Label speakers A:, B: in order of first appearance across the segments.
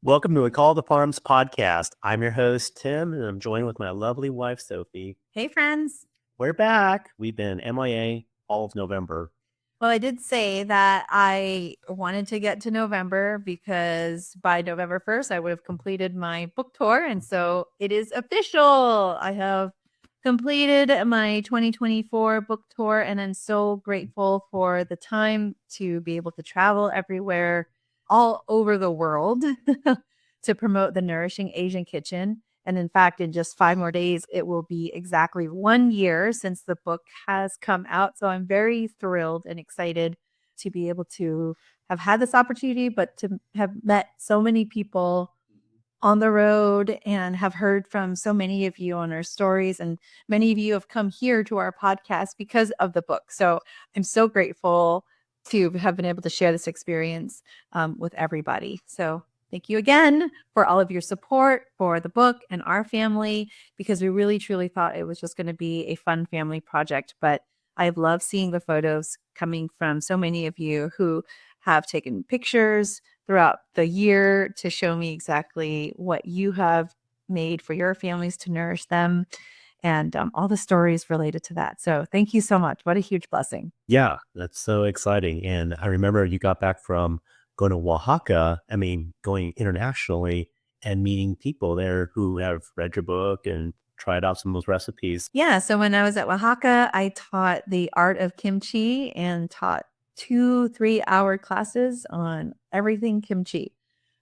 A: Welcome to a Call to Farms podcast. I'm your host, Tim, and I'm joined with my lovely wife, Sophie.
B: Hey, friends.
A: We're back. We've been MIA all of November.
B: Well, I did say that I wanted to get to November because by November 1st, I would have completed my book tour. And so it is official. I have completed my 2024 book tour, and I'm so grateful for the time to be able to travel everywhere, all over the world, to promote the Nourishing Asian Kitchen. And in fact, in just 5 more days, it will be exactly 1 year since the book has come out. So I'm very thrilled and excited to be able to have had this opportunity, but to have met so many people on the road and have heard from so many of you on our stories. And many of you have come here to our podcast because of the book. So I'm so grateful to have been able to share this experience with everybody. So thank you again for all of your support for the book and our family, because we really truly thought it was just going to be a fun family project. But I love seeing the photos coming from so many of you who have taken pictures throughout the year to show me exactly what you have made for your families to nourish them, and all the stories related to that. So thank you so much. What a huge blessing.
A: Yeah, that's so exciting. And I remember you got back from going to Oaxaca, going internationally and meeting people there who have read your book and tried out some of those recipes.
B: Yeah. So when I was at Oaxaca, I taught the art of kimchi and taught 2 3 hour classes on everything kimchi.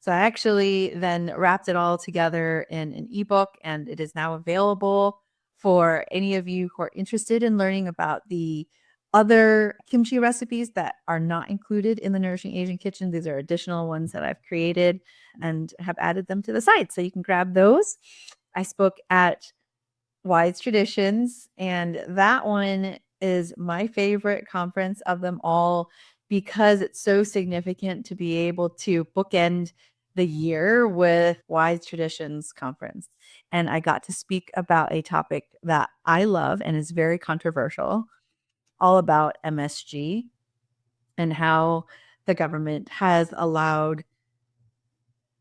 B: So I actually then wrapped it all together in an ebook, and it is now available for any of you who are interested in learning about the other kimchi recipes that are not included in the Nourishing Asian Kitchen. These are additional ones that I've created and have added them to the site. So you can grab those. I spoke at Wise Traditions, and that one is my favorite conference of them all because it's so significant to be able to bookend the year with Wise Traditions conference. And I got to speak about a topic that I love and is very controversial, all about MSG and how the government has allowed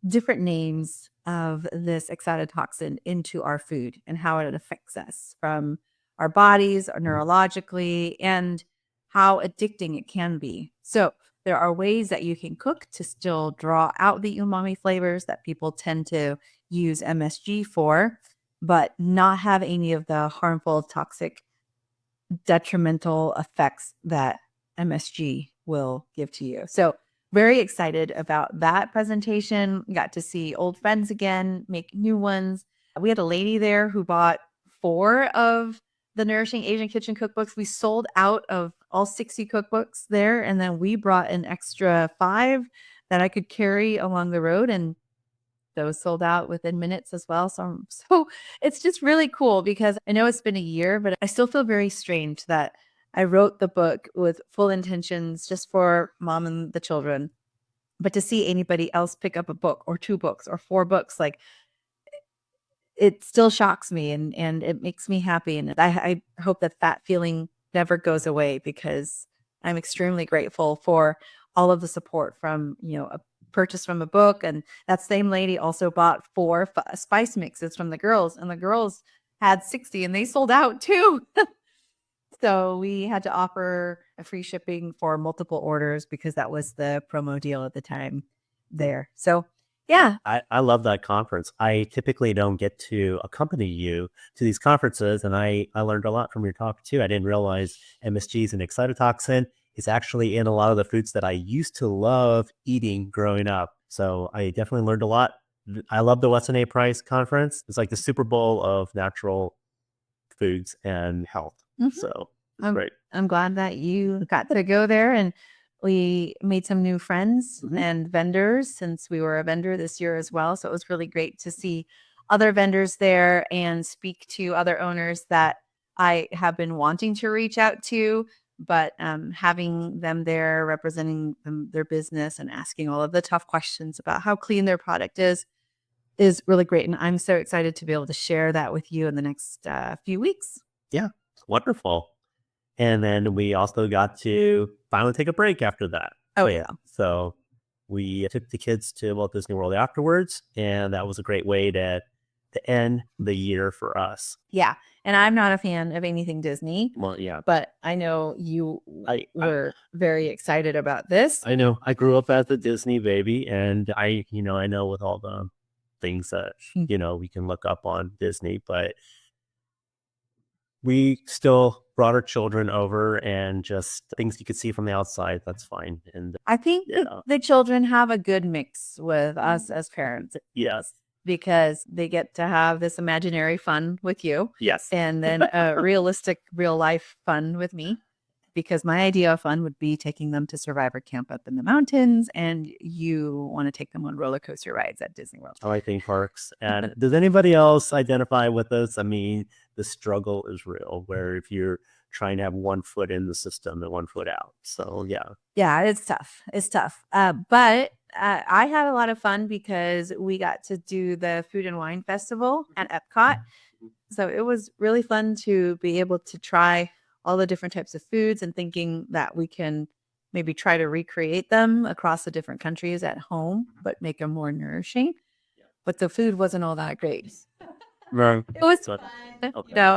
B: different names of this excitotoxin into our food and how it affects us from our bodies, or neurologically, and how addicting it can be. So there are ways that you can cook to still draw out the umami flavors that people tend to use MSG for, but not have any of the harmful, toxic, detrimental effects that MSG will give to you. So very excited about that presentation. Got to see old friends again, make new ones. We had a lady there who bought 4 of the Nourishing Asian Kitchen cookbooks. We sold out of all 60 cookbooks there, and then we brought an extra 5 that I could carry along the road, and those sold out within minutes as well. So it's just really cool because I know it's been a year, but I still feel very strange that I wrote the book with full intentions just for mom and the children. But to see anybody else pick up a book or 2 books or 4 books, like, it still shocks me, and it makes me happy. And I hope that that feeling never goes away, because I'm extremely grateful for all of the support from, a purchase from a book. And that same lady also bought 4 spice mixes from the girls, and the girls had 60 and they sold out too. So we had to offer a free shipping for multiple orders because that was the promo deal at the time there. So yeah.
A: I love that conference. I typically don't get to accompany you to these conferences, and I learned a lot from your talk too. I didn't realize MSG is an excitotoxin. It's actually in a lot of the foods that I used to love eating growing up. So I definitely learned a lot. I love the Weston A. Price conference. It's like the Super Bowl of natural foods and health.
B: Mhm.
A: So it's
B: I'm
A: great.
B: I'm glad that you got to go there, and we made some new friends
A: Mhm.
B: and vendors, since we were a vendor this year as well. So it was really great to see other vendors there and speak to other owners that I have been wanting to reach out to, but having them there representing their business and asking all of the tough questions about how clean their product is really great. And I'm so excited to be able to share that with you in the next few weeks.
A: Yeah, it's wonderful. And then we also got to finally take a break after that.
B: Oh, yeah.
A: So We took the kids to Walt Disney World afterwards, and that was a great way to end the year for us.
B: Yeah. And I'm not a fan of anything Disney.
A: Well, yeah.
B: But I know you
A: I
B: were very excited about this.
A: I know. I grew up as a Disney baby, and I know with all the things that, we can look up on Disney, but we still brought our children over, and just things you could see from the outside. That's fine. And
B: I think the children have a good mix with us as parents.
A: yes,
B: because they get to have this imaginary fun with you.
A: yes,
B: And then a realistic, real life fun with me. Because my idea of fun would be taking them to Survivor Camp up in the mountains, and you want to take them on roller coaster rides at Disney World.
A: I like theme parks. And does anybody else identify with this? I mean, the struggle is real, where if you're trying to have one foot in the system and one foot out. So
B: yeah, it's tough. It's tough. But I had a lot of fun because we got to do the Food and Wine Festival at Epcot. So it was really fun to be able to try all the different types of foods, and thinking that we can maybe try to recreate them across the different countries at home, but make them more nourishing. But the food wasn't all that great.
A: right.
B: It was fun,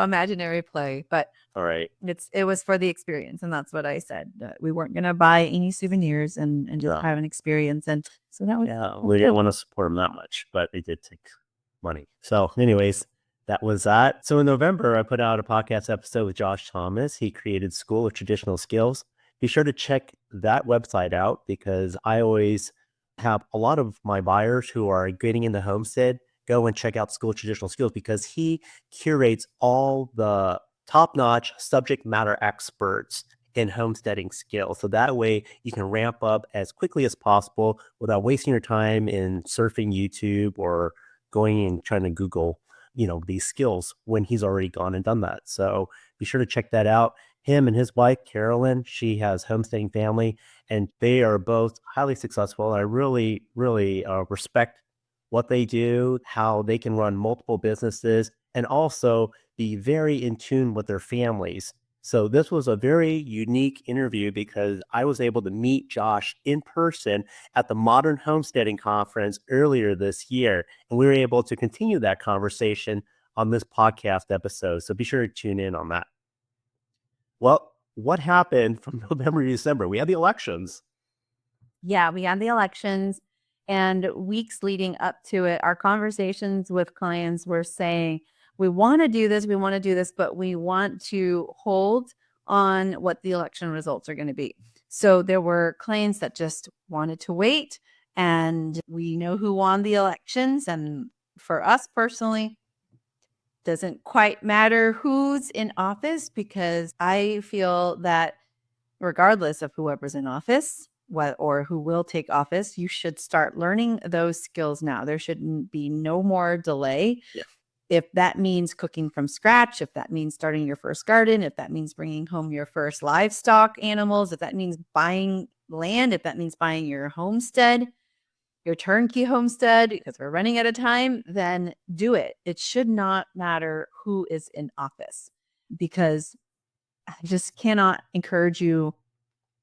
B: imaginary play, but
A: All right.
B: it was for the experience, and that's what I said. We weren't going to buy any souvenirs and just have an experience, and so that was
A: we didn't want to support them that much, but they did take money. So, anyways. That was that. So in November, I put out a podcast episode with Josh Thomas. He created School of Traditional Skills. Be sure to check that website out, because I always have a lot of my buyers who are getting into homestead go and check out School of Traditional Skills, because he curates all the top-notch subject matter experts in homesteading skills. So that way you can ramp up as quickly as possible without wasting your time in surfing YouTube or going and trying to Google these skills when he's already gone and done that. So be sure to check that out. Him and his wife, Carolyn, she has homesteading family, and they are both highly successful. I really, really respect what they do, how they can run multiple businesses, and also be very in tune with their families. So this was a very unique interview, because I was able to meet Josh in person at the Modern Homesteading Conference earlier this year, and we were able to continue that conversation on this podcast episode. So be sure to tune in on that. Well, what happened from November to December? We had the elections.
B: Yeah, we had the elections, and weeks leading up to it, our conversations with clients were saying, we want to do this, but we want to hold on what the election results are going to be. So there were clients that just wanted to wait, and we know who won the elections. And for us personally, doesn't quite matter who's in office, because I feel that regardless of whoever's in office, or who will take office, you should start learning those skills now. There shouldn't be no more delay.
A: Yeah.
B: If that means cooking from scratch, if that means starting your first garden, if that means bringing home your first livestock animals, if that means buying land, if that means buying your homestead, your turnkey homestead, because we're running out of time, then do it. It should not matter who is in office, because I just cannot encourage you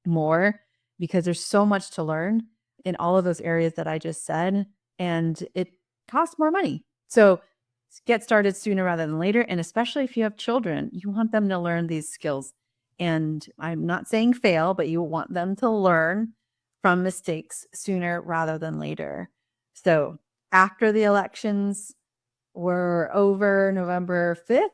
B: more, because there's so much to learn in all of those areas that I just said, and it costs more money. So get started sooner rather than later. And especially if you have children, you want them to learn these skills. And I'm not saying fail, but you want them to learn from mistakes sooner rather than later. So after the elections were over, November 5th,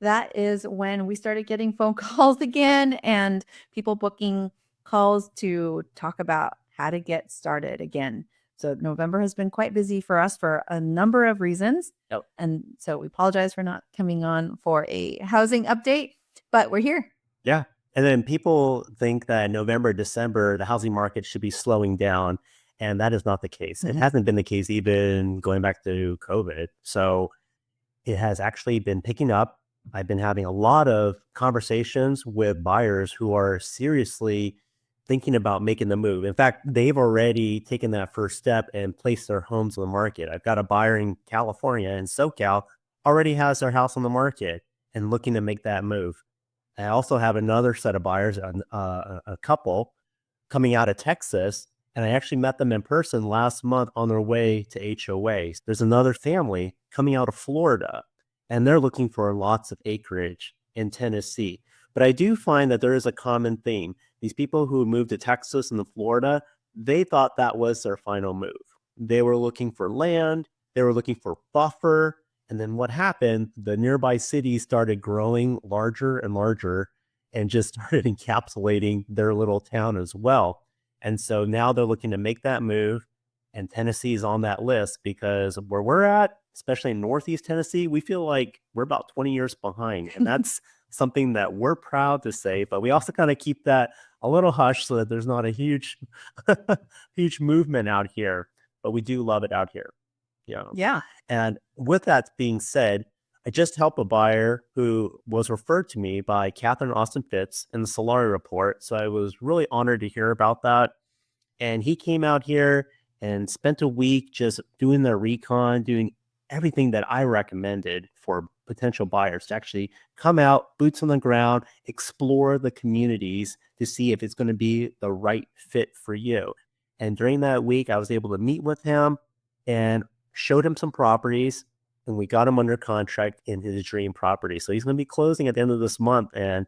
B: that is when we started getting phone calls again, and people booking calls to talk about how to get started again. So November has been quite busy for us for a number of reasons.
A: Yep.
B: And so we apologize for not coming on for a housing update, but we're here.
A: Yeah. And then people think that November, December, the housing market should be slowing down. And that is not the case. It hasn't been the case even going back to COVID. So it has actually been picking up. I've been having a lot of conversations with buyers who are seriously thinking about making the move. In fact, they've already taken that first step and placed their homes on the market. I've got a buyer in California, in SoCal, already has their house on the market and looking to make that move. I also have another set of buyers, a couple coming out of Texas, And I actually met them in person last month on their way to HOA. There's another family coming out of Florida, and they're looking for lots of acreage in Tennessee. But I do find that there is a common theme. These people who moved to Texas and to Florida, they thought that was their final move. They were looking for land, they were looking for buffer. And then what happened? The nearby cities started growing larger and larger and just started encapsulating their little town as well. And so now they're looking to make that move. And Tennessee is on that list because where we're at, especially in Northeast Tennessee, we feel like we're about 20 years behind. And that's something that we're proud to say, but we also kind of keep that a little hush so that there's not a huge, huge movement out here. But we do love it out here. Yeah.
B: Yeah.
A: And with that being said, I just helped a buyer who was referred to me by Catherine Austin Fitz in the Solari report. So I was really honored to hear about that. And he came out here and spent a week just doing their recon, doing everything that I recommended for potential buyers to actually come out, boots on the ground, explore the communities to see if it's going to be the right fit for you. And during that week, I was able to meet with him and showed him some properties, and we got him under contract in his dream property. So he's going to be closing at the end of this month, and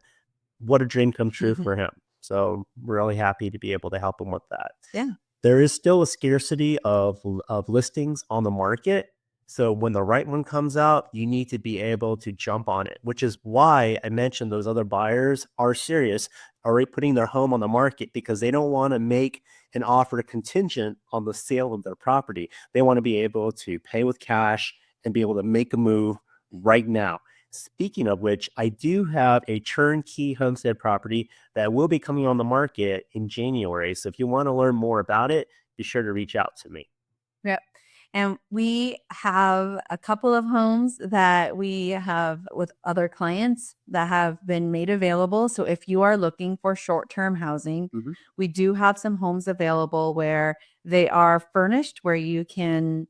A: what a dream come true for him. So we're really happy to be able to help him with that.
B: Yeah.
A: There is still a scarcity of listings on the market. So when the right one comes out, you need to be able to jump on it, which is why I mentioned those other buyers are serious, already putting their home on the market because they don't want to make an offer contingent on the sale of their property. They want to be able to pay with cash and be able to make a move right now. Speaking of which, I do have a turnkey homestead property that will be coming on the market in January. So if you want to learn more about it, be sure to reach out to me.
B: Yep. And we have a couple of homes that we have with other clients that have been made available. So if you are looking for short-term housing, we do have some homes available where they are furnished, where you can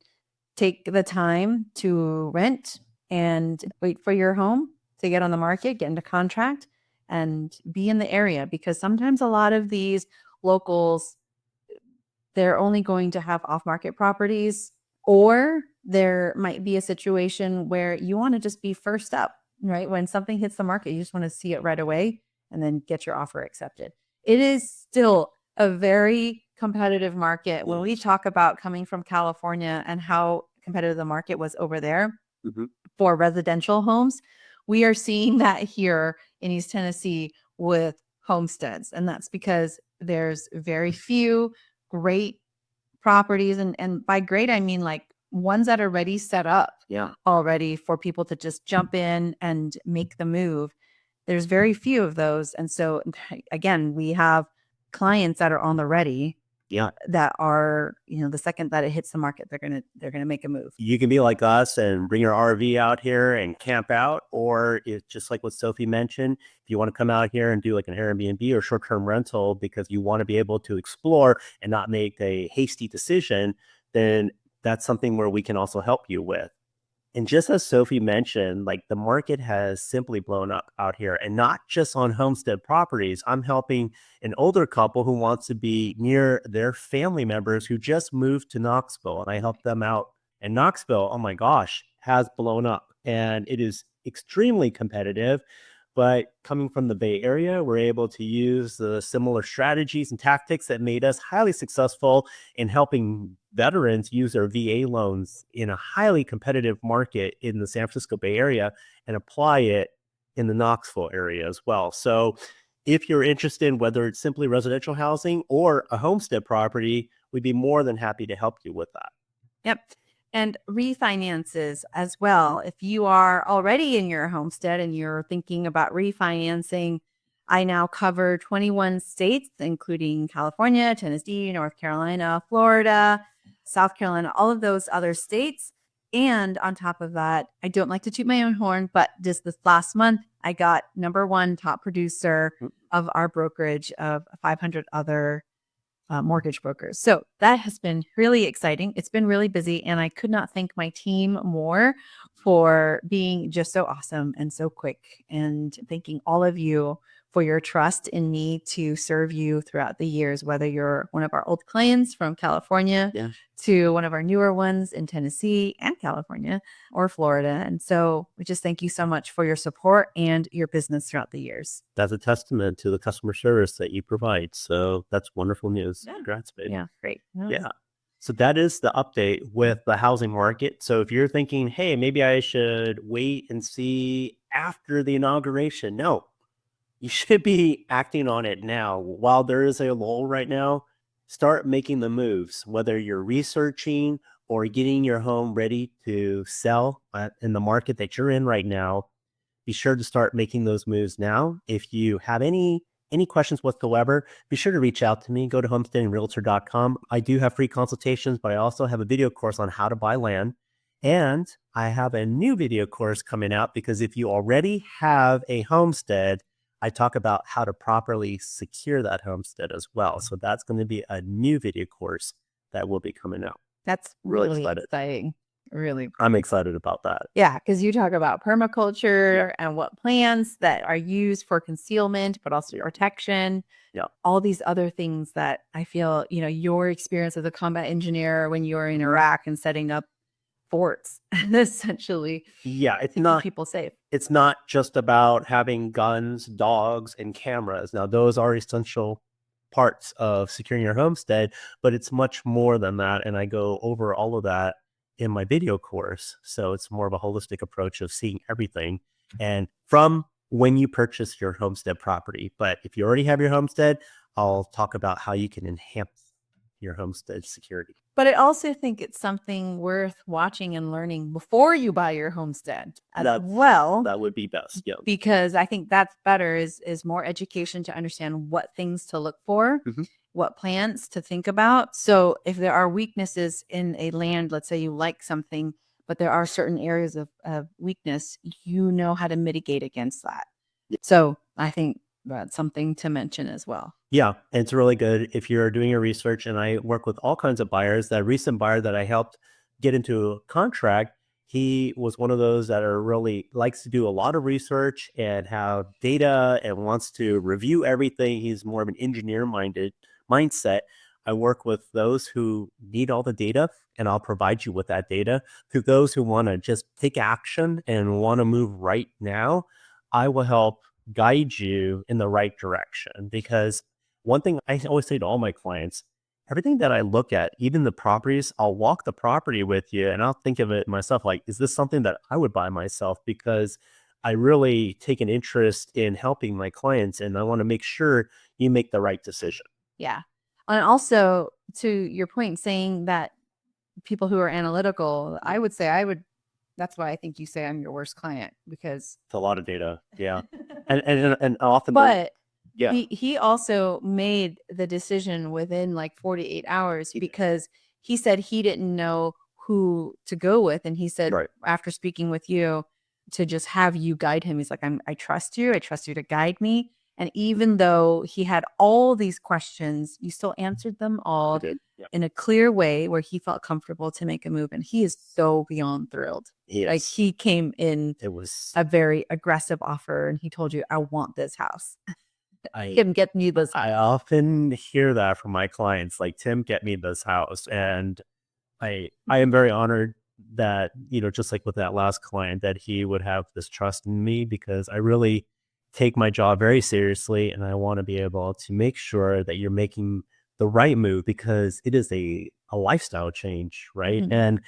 B: take the time to rent and wait for your home to get on the market, get into contract, and be in the area. Because sometimes a lot of these locals, they're only going to have off-market properties, or there might be a situation where you want to just be first up, right? When something hits the market, you just want to see it right away and then get your offer accepted. It is still a very competitive market. When we talk about coming from California and how competitive the market was over there for residential homes, we are seeing that here in East Tennessee with homesteads. And that's because there's very few great properties, and by great I mean like ones that are already set up already for people to just jump in and make the move. There's very few of those. And so again, we have clients that are on the ready that are, the second that it hits the market, they're gonna make a move.
A: You can be like us and bring your RV out here and camp out, or it's just like what Sophie mentioned. If you want to come out here and do like an Airbnb or short-term rental because you want to be able to explore and not make a hasty decision, then that's something where we can also help you with. And just as Sophie mentioned, like the market has simply blown up out here, and not just on homestead properties. I'm helping an older couple who wants to be near their family members who just moved to Knoxville, and I helped them out. And Knoxville, oh my gosh, has blown up, and it is extremely competitive. But coming from the Bay Area, we're able to use the similar strategies and tactics that made us highly successful in helping veterans use their VA loans in a highly competitive market in the San Francisco Bay Area and apply it in the Knoxville area as well. So if you're interested in whether it's simply residential housing or a homestead property, we'd be more than happy to help you with that.
B: Yep. And refinances as well. If you are already in your homestead and you're thinking about refinancing, I now cover 21 states, including California, Tennessee, North Carolina, Florida, South Carolina, all of those other states. And on top of that, I don't like to toot my own horn, but just this last month, I got #1 top producer of our brokerage of 500 other mortgage brokers. So that has been really exciting. It's been really busy, and I could not thank my team more for being just so awesome and so quick, and thanking all of you for your trust in me to serve you throughout the years, whether you're one of our old clients from California to one of our newer ones in Tennessee and California or Florida. And so we just thank you so much for your support and your business throughout the years.
A: That's a testament to the customer service that you provide. So that's wonderful news. Congrats, babe.
B: Yeah, great.
A: Yeah. So that is the update with the housing market. So if you're thinking, hey, maybe I should wait and see after the inauguration, no, you should be acting on it now. While there is a lull right now, start making the moves, whether you're researching or getting your home ready to sell in the market that you're in right now. Be sure to start making those moves now. If you have any questions whatsoever, be sure to reach out to me. Go to homesteadingrealtor.com. I do have free consultations, but I also have a video course on how to buy land. And I have a new video course coming out because if you already have a homestead, I talk about how to properly secure that homestead as well. So that's going to be a new video course that will be coming out.
B: That's really exciting. Really.
A: I'm excited about that.
B: Yeah, because you talk about permaculture and what plants that are used for concealment, but also protection.
A: Yeah.
B: All these other things that I feel, your experience as a combat engineer when you were in Iraq and setting up forts, essentially.
A: Yeah, it's not
B: people safe.
A: It's not just about having guns, dogs, and cameras. Now, those are essential parts of securing your homestead, but it's much more than that. And I go over all of that in my video course. So it's more of a holistic approach of seeing everything. And from when you purchase your homestead property. But if you already have your homestead, I'll talk about how you can enhance your homestead security.
B: But I also think it's something worth watching and learning before you buy your homestead as well.
A: That would be best. Yeah.
B: Because I think that's better is more education to understand what things to look for, what plants to think about. So if there are weaknesses in a land, let's say you like something, but there are certain areas of weakness, you know how to mitigate against that. Yeah. So I think that's something to mention as well.
A: Yeah, and it's really good if you're doing your research, and I work with all kinds of buyers. That recent buyer that I helped get into a contract, he was one of those that are really likes to do a lot of research and have data and wants to review everything. He's more of an engineer-minded mindset. I work with those who need all the data, and I'll provide you with that data. To those who want to just take action and want to move right now, I will help guide you in the right direction. Because one thing I always say to all my clients, everything that I look at, even the properties, I'll walk the property with you and I'll think of it myself, like, is this something that I would buy myself? Because I really take an interest in helping my clients, and I want to make sure you make the right decision.
B: Yeah. And also, to your point, saying that people who are analytical, I would say that's why I think you say I'm your worst client, because
A: it's a lot of data. Yeah. and often,
B: but yeah, he also made the decision within like 48 hours because he said he didn't know who to go with. And he said, after speaking with you, to just have you guide him. He's like, I trust you. I trust you to guide me. And even though he had all these questions, you still answered them all in a clear way where he felt comfortable to make a move. And he is so beyond thrilled.
A: Yes.
B: Like, he came in,
A: it was
B: a very aggressive offer, and he told you, I want this house. Tim, get me this.
A: I often hear that from my clients, like, Tim, get me this house. And I am very honored that, just like with that last client, that he would have this trust in me, because I really take my job very seriously, and I want to be able to make sure that you're making the right move, because it is a lifestyle change, right? And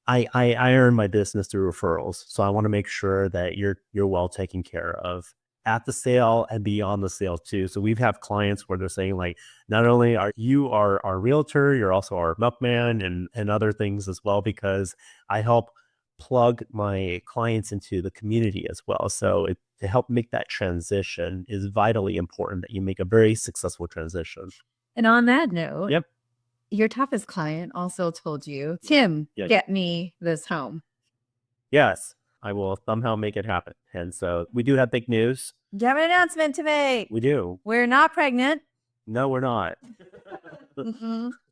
A: I earn my business through referrals, so I want to make sure that you're well taken care of at the sale and beyond the sale too. So we've had clients where they're saying, like, not only are you our realtor, you're also our milkman and other things as well, because I help plug my clients into the community as well. So to help make that transition is vitally important, that you make a very successful transition.
B: And on that note, your toughest client also told you, Tim, get me this home.
A: Yes, I will somehow make it happen. And so we do have big news.
B: You have an announcement to make.
A: We do.
B: We're not pregnant.
A: No, we're not.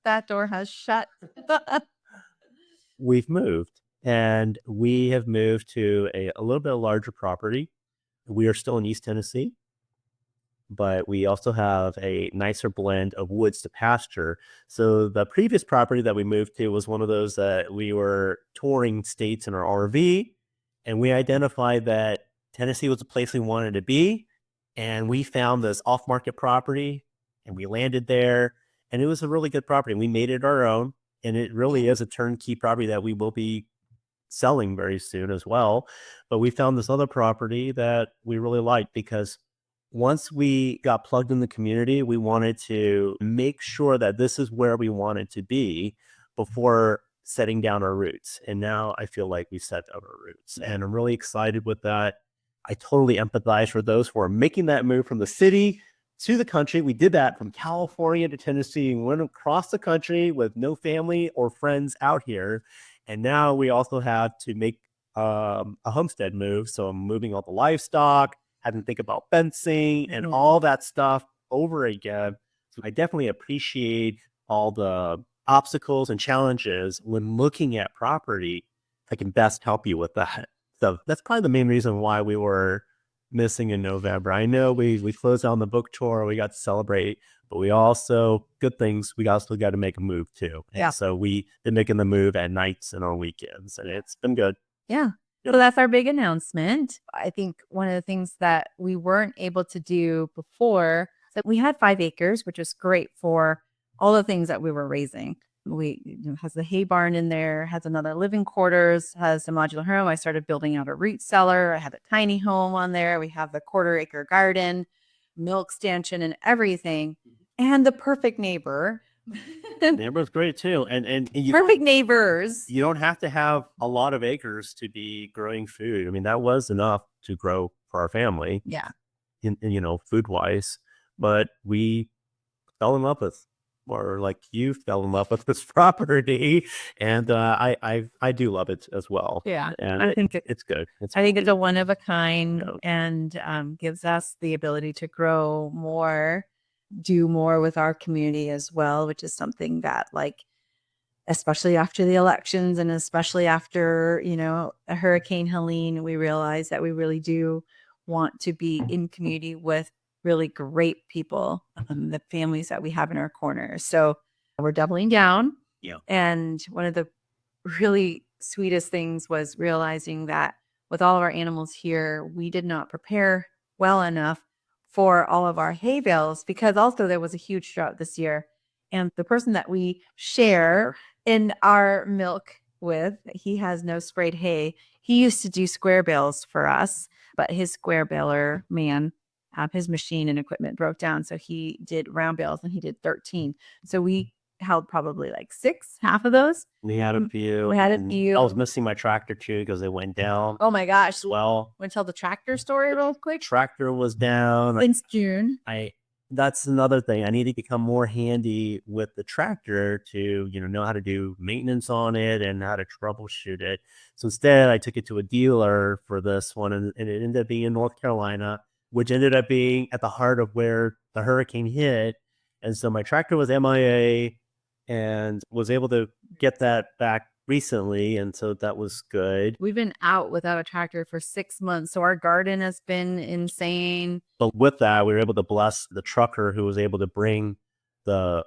B: That door has shut.
A: We've moved, and we have moved to a little bit larger property. We are still in East Tennessee. but we also have a nicer blend of woods to pasture. So the previous property that we moved to was one of those that we were touring states in our RV, and we identified that Tennessee was a place we wanted to be. And we found this off-market property and we landed there, and it was a really good property. We made it our own, and it really is a turnkey property that we will be selling very soon as well. But we found this other property that we really liked because once we got plugged in the community, we wanted to make sure that this is where we wanted to be before setting down our roots. And now I feel like we set out our roots, and I'm really excited with that. I totally empathize for those who are making that move from the city to the country. We did that from California to Tennessee and went across the country with no family or friends out here. And now we also have to make a homestead move. So I'm moving all the livestock, having to think about fencing and all that stuff over again. So I definitely appreciate all the obstacles and challenges when looking at property. I can best help you with that. So that's probably the main reason why we were missing in November. I know we closed down the book tour, we got to celebrate, but we also, good things, we also got to make a move too.
B: Yeah.
A: And so we've been making the move at nights and on weekends, and it's been good.
B: Yeah. So that's our big announcement. I think one of the things that we weren't able to do before, that we had 5 acres, which was great for all the things that we were raising. Has the hay barn in there, has another living quarters, has a modular home. I started building out a root cellar. I had a tiny home on there. We have the 1/4 acre garden, milk stanchion, and everything. And the perfect neighbor.
A: Neighbor's great too. And
B: perfect neighbors.
A: You don't have to have a lot of acres to be growing food. I mean, that was enough to grow for our family.
B: Yeah.
A: In food wise, but we fell in love with, or like you fell in love with this property, and I do love it as well.
B: Yeah,
A: and
B: I think
A: it's good.
B: I think it's a one of a kind, and gives us the ability to grow more, do more with our community as well, which is something that, like, especially after the elections and especially after, a Hurricane Helene, we realized that we really do want to be in community with really great people, the families that we have in our corner. So we're doubling down.
A: Yeah.
B: And one of the really sweetest things was realizing that with all of our animals here, we did not prepare well enough for all of our hay bales, because also there was a huge drought this year. And the person that we share in our milk with, he has no sprayed hay. He used to do square bales for us, but his square baler man, his machine and equipment broke down. So he did round bales, and he did 13. So we held probably like 6, half of those.
A: We had a few.
B: I
A: was missing my tractor too because it went down.
B: Oh my gosh.
A: Well,
B: want to tell the tractor story real quick?
A: Tractor was down.
B: Since June.
A: That's another thing. I need to become more handy with the tractor to, know how to do maintenance on it and how to troubleshoot it. So instead, I took it to a dealer for this one, and it ended up being in North Carolina, which ended up being at the heart of where the hurricane hit. And so my tractor was MIA, and was able to get that back recently, and so that was good.
B: We've been out without a tractor for 6 months, so our garden has been insane.
A: But with that, we were able to bless the trucker who was able to bring the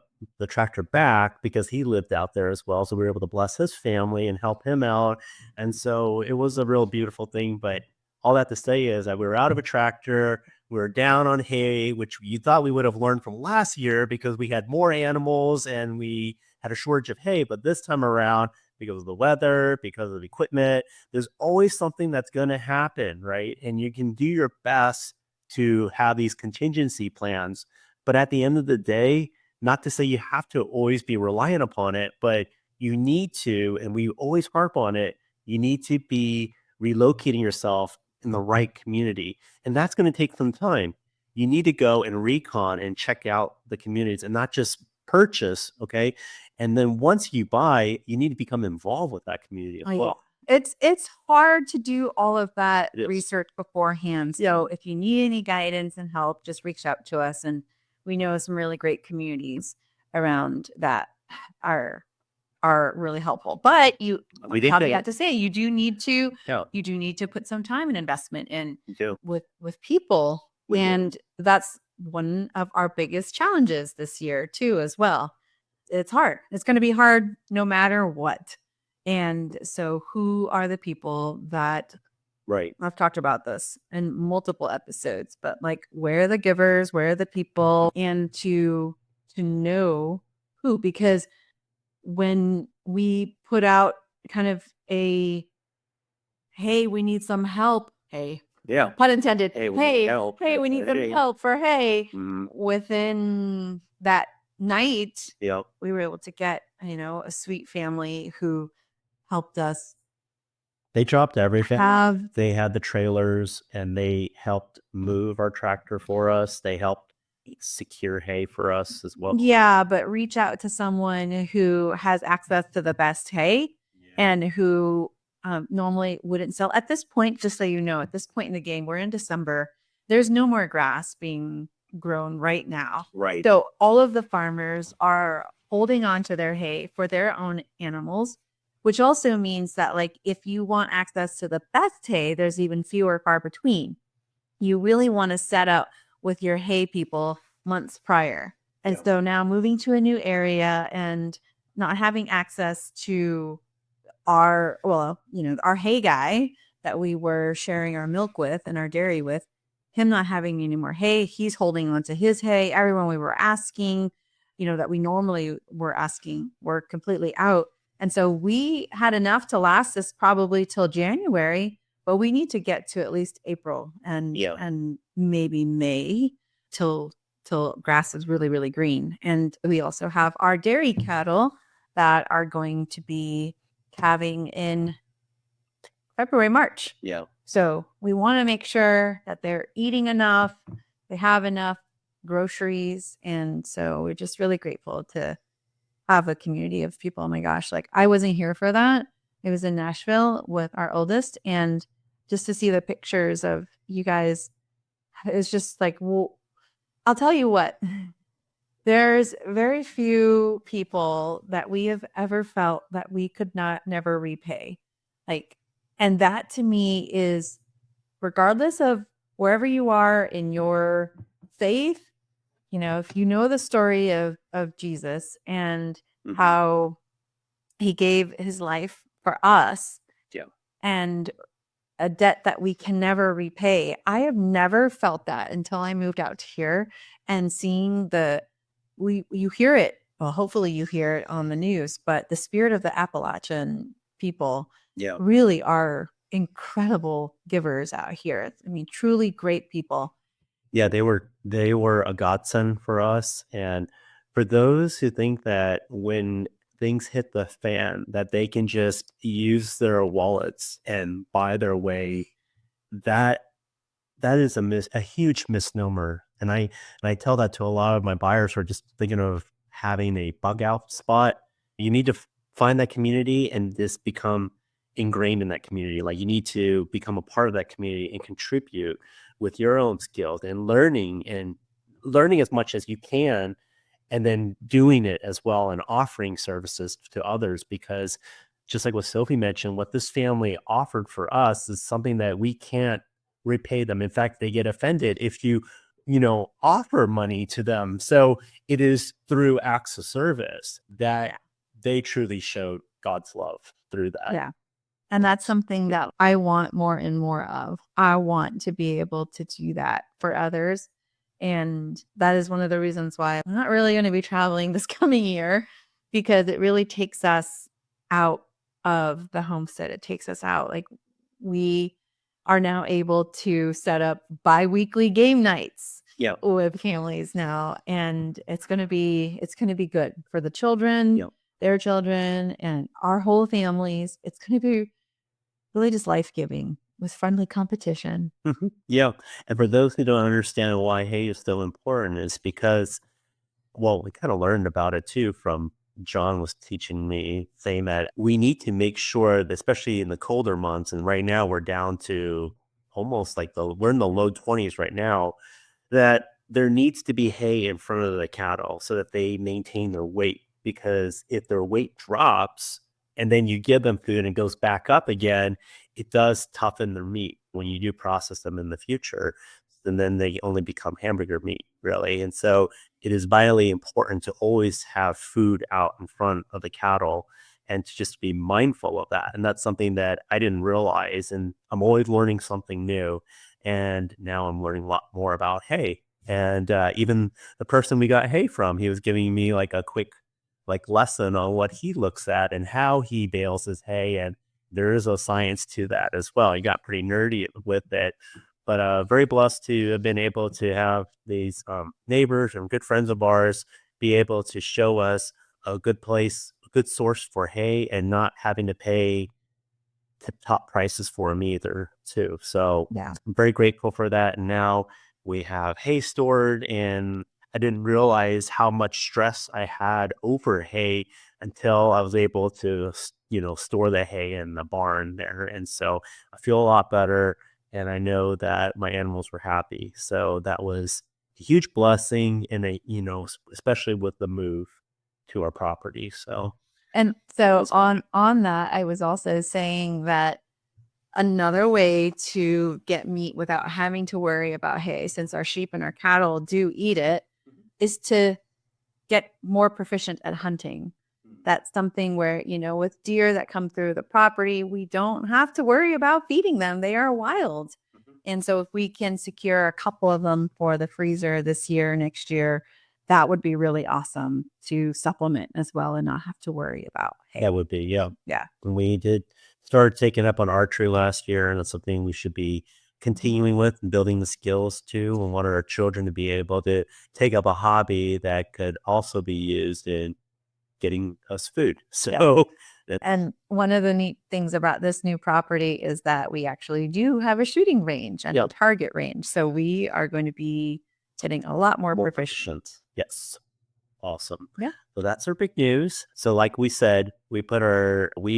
A: tractor back, because he lived out there as well. So we were able to bless his family and help him out. And so it was a real beautiful thing. But all that to say is that we were out of a tractor. We were down on hay, which you thought we would have learned from last year because we had more animals and we had a shortage of hay. But this time around, because of the weather, because of the equipment, there's always something that's going to happen, right? And you can do your best to have these contingency plans. But at the end of the day, not to say you have to always be reliant upon it, but you need to, and we always harp on it, you need to be relocating yourself in the right community. And that's going to take some time. You need to go and recon and check out the communities and not just purchase, okay? And then once you buy, you need to become involved with that community as well.
B: It's hard to do all of that research beforehand. So if you need any guidance and help, just reach out to us. And we know some really great communities around that are really helpful. But you have to say, you do need to put some time and investment in with people. And that's one of our biggest challenges this year too, as well. It's hard. It's going to be hard no matter what. And so who are the people that
A: Right.
B: I've talked about this in multiple episodes, but like where are the givers, where are the people, and to know who, because when we put out kind of a hey, we need some help. Hey,
A: Yeah.
B: pun intended.
A: Hey, we need help.
B: Hey, we need some
A: Hey.
B: help for hey.
A: Mhm.
B: Within that night,
A: Yep.
B: we were able to get, a sweet family who helped us
A: They dropped everything.
B: have
A: They had the trailers and they helped move our tractor for us. They helped secure hay for us as well.
B: yeah, but reach out to someone who has access to the best hay and who normally wouldn't sell. At this point, just so you know, at this point in the game, we're in December. There's no more grass being grown right now.
A: Right.
B: So all of the farmers are holding on to their hay for their own animals, which also means that like if you want access to the best hay, there's even fewer far between. You really want to set up with your hay people months prior. And
A: Yeah.
B: so now moving to a new area and not having access to our hay guy that we were sharing our milk with and our dairy with, him not having any more hay, he's holding on to his hay. Everyone we were asking, that we normally were asking, were completely out. And so we had enough to last us probably till January, but we need to get to at least April and maybe May till grass is really, really green. And we also have our dairy cattle that are going to be calving in February, March.
A: Yeah.
B: So we want to make sure that they're eating enough, they have enough groceries. And so we're just really grateful to have a community of people. Oh my gosh, like I wasn't here for that. It was in Nashville with our oldest. And just to see the pictures of you guys, it's just like, well, I'll tell you what, there's very few people that we have ever felt that we could never repay. Like, and that to me is regardless of wherever you are in your faith, if you know the story of Jesus and how he gave his life for us and a debt that we can never repay. I have never felt that until I moved out here and seeing you hear it. Well, hopefully you hear it on the news, but the spirit of the Appalachian people really are incredible givers out here. I mean, truly great people.
A: Yeah, they were a godsend for us. And for those who think that when things hit the fan, that they can just use their wallets and buy their way, that is a huge misnomer. And I tell that to a lot of my buyers who are just thinking of having a bug out spot. You need to find that community and just become ingrained in that community. Like you need to become a part of that community and contribute with your own skills and learning as much as you can, and then doing it as well and offering services to others. Because just like what Sophie mentioned, what this family offered for us is something that we can't repay them. In fact, they get offended if you offer money to them. So it is through acts of service that they truly showed God's love through that.
B: Yeah. And that's something that I want more and more of. I want to be able to do that for others. And that is one of the reasons why I'm not really going to be traveling this coming year, because it really takes us out of the homestead. It takes us out. Like we are now able to set up bi-weekly game nights with families now. And it's going to be good for the children, their children, and our whole families. It's going to be really just life-giving with friendly competition.
A: Yeah. And for those who don't understand why hay is so important, is because, well, we kind of learned about it too from John was teaching me, saying that we need to make sure that, especially in the colder months, and right now we're down to almost like we're in the low 20s right now, that there needs to be hay in front of the cattle so that they maintain their weight. Because if their weight drops and then you give them food and it goes back up again, it does toughen their meat when you do process them in the future. and then they only become hamburger meat, really. And so it is vitally important to always have food out in front of the cattle and to just be mindful of that. And that's something that I didn't realize. And I'm always learning something new. And now I'm learning a lot more about hay. And even the person we got hay from, he was giving me like a quick lesson on what he looks at and how he bales his hay. And there is a science to that as well. He got pretty nerdy with it, but very blessed to have been able to have these neighbors and good friends of ours be able to show us a good place, a good source for hay, and not having to pay tip top prices for them either, too. So
B: Yeah.
A: I'm very grateful for that. And now we have hay stored, and I didn't realize how much stress I had over hay until I was able to, store the hay in the barn there. And so I feel a lot better, and I know that my animals were happy. So that was a huge blessing, and especially with the move to our property. So
B: And so on that, I was also saying that another way to get meat without having to worry about hay, since our sheep and our cattle do eat it, is to get more proficient at hunting. That's something where, with deer that come through the property, we don't have to worry about feeding them. They are wild. And so if we can secure a couple of them for the freezer this year, next year, that would be really awesome to supplement as well and not have to worry about hay.
A: that would be, yeah.
B: Yeah.
A: And we did start taking up on archery last year, and that's something we should be continuing with and building the skills to, and want our children to be able to take up a hobby that could also be used in getting us food. So
B: And one of the neat things about this new property is that we actually do have a shooting range and a target range. So we are going to be getting a lot more proficient.
A: Yes. Awesome.
B: Yeah.
A: So that's our big news. So like we said, we've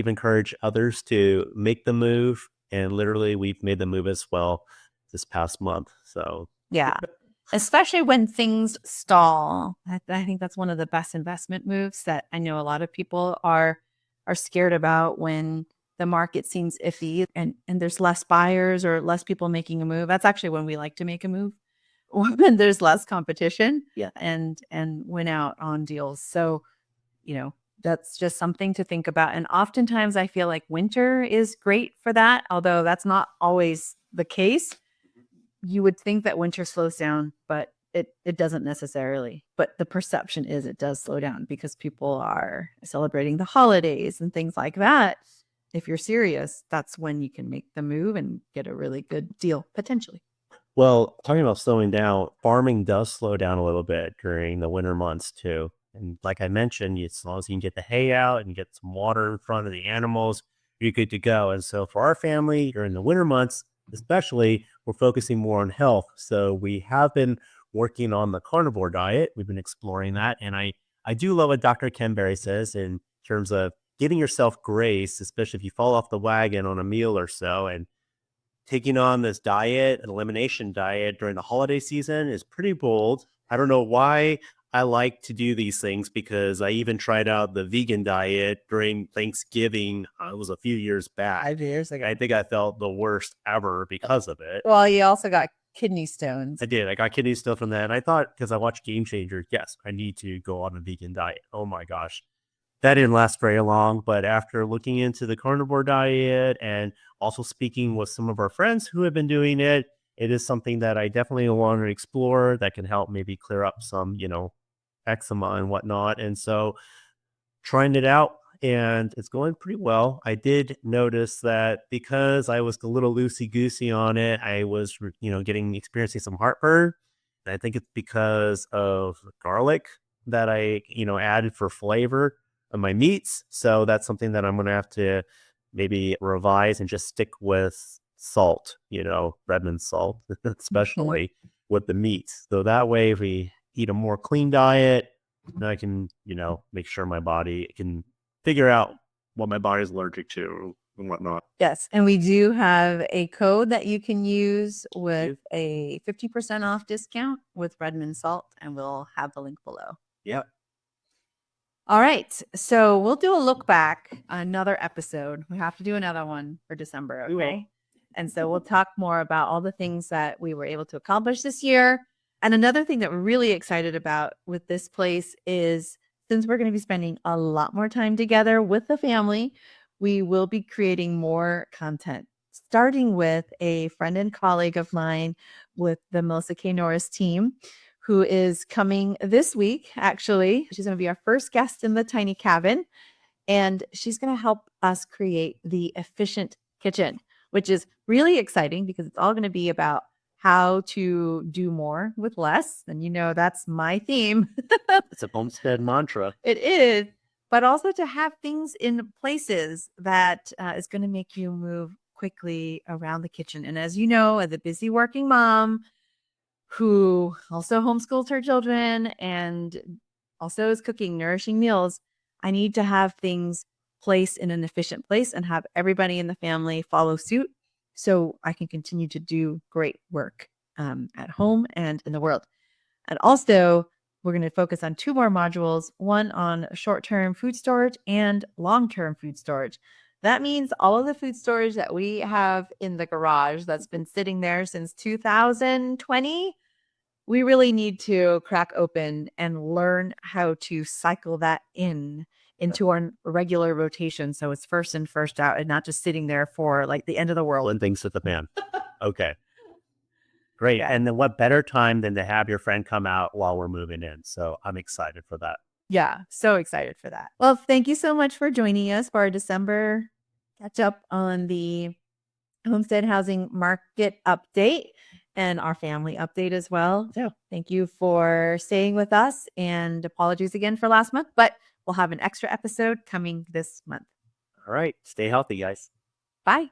A: encouraged others to make the move, and literally we've made the move as well this past month. So
B: yeah, especially when things stall. I think that's one of the best investment moves that I know a lot of people are scared about when the market seems iffy and there's less buyers or less people making a move. That's actually when we like to make a move, when there's less competition, and win out on deals. So, that's just something to think about. And oftentimes I feel like winter is great for that, although that's not always the case. You would think that winter slows down, but it doesn't necessarily. But the perception is it does slow down because people are celebrating the holidays and things like that. If you're serious, that's when you can make the move and get a really good deal, potentially.
A: well, talking about slowing down, farming does slow down a little bit during the winter months too. And like I mentioned, as long as you can get the hay out and get some water in front of the animals, you're good to go. And so for our family during the winter months, especially, we're focusing more on health. So we have been working on the carnivore diet. We've been exploring that. And I do love what Dr. Ken Berry says in terms of giving yourself grace, especially if you fall off the wagon on a meal or so. And taking on this diet, an elimination diet during the holiday season is pretty bold. I don't know why I like to do these things, because I even tried out the vegan diet during Thanksgiving. It was a few years back.
B: 5 years ago.
A: I think I felt the worst ever because of it.
B: Well, you also got kidney stones.
A: I did. I got kidney stones from that. And I thought, because I watched Game Changers, yes, I need to go on a vegan diet. Oh my gosh. That didn't last very long, but after looking into the carnivore diet and also speaking with some of our friends who have been doing it, it is something that I definitely want to explore that can help maybe clear up some, eczema and whatnot. And so trying it out, and it's going pretty well. I did notice that because I was a little loosey goosey on it, I was, experiencing some heartburn. And I think it's because of garlic that I, added for flavor on my meats. So that's something that I'm going to have to maybe revise and just stick with salt, Redmond salt, especially with the meats. So that way, if we eat a more clean diet, then I can, make sure my body can figure out what my body is allergic to and whatnot.
B: Yes. And we do have a code that you can use with a 50% off discount with Redmond salt, and we'll have the link below.
A: Yeah.
B: All right. So we'll do a look back, another episode. We have to do another one for December. Okay. And so we'll talk more about all the things that we were able to accomplish this year. And another thing that we're really excited about with this place is since we're going to be spending a lot more time together with the family, we will be creating more content, starting with a friend and colleague of mine with the Melissa K. Norris team, who is coming this week, actually. She's going to be our first guest in the tiny cabin, and she's going to help us create the efficient kitchen, which is really exciting because it's all going to be about how to do more with less. And that's my theme.
A: It's a homestead mantra.
B: It is, but also to have things in places that is going to make you move quickly around the kitchen. And as you know, as a busy working mom who also homeschools her children and also is cooking nourishing meals, I need to have things placed in an efficient place and have everybody in the family follow suit so I can continue to do great work at home and in the world. And also, we're going to focus on 2 more modules, one on short-term food storage and long-term food storage. That means all of the food storage that we have in the garage that's been sitting there since 2020, we really need to crack open and learn how to cycle that into our regular rotation. So it's first in, first out, and not just sitting there for like the end of the world.
A: When things hit the fan. Okay. Great.
B: Yeah.
A: And then what better time than to have your friend come out while we're moving in? So I'm excited for that.
B: Yeah, so excited for that. Well, thank you so much for joining us for our December catch up on the homestead housing market update and our family update as well.
A: Yeah.
B: Thank you for staying with us, and apologies again for last month, but we'll have an extra episode coming this month.
A: All right. Stay healthy, guys.
B: Bye.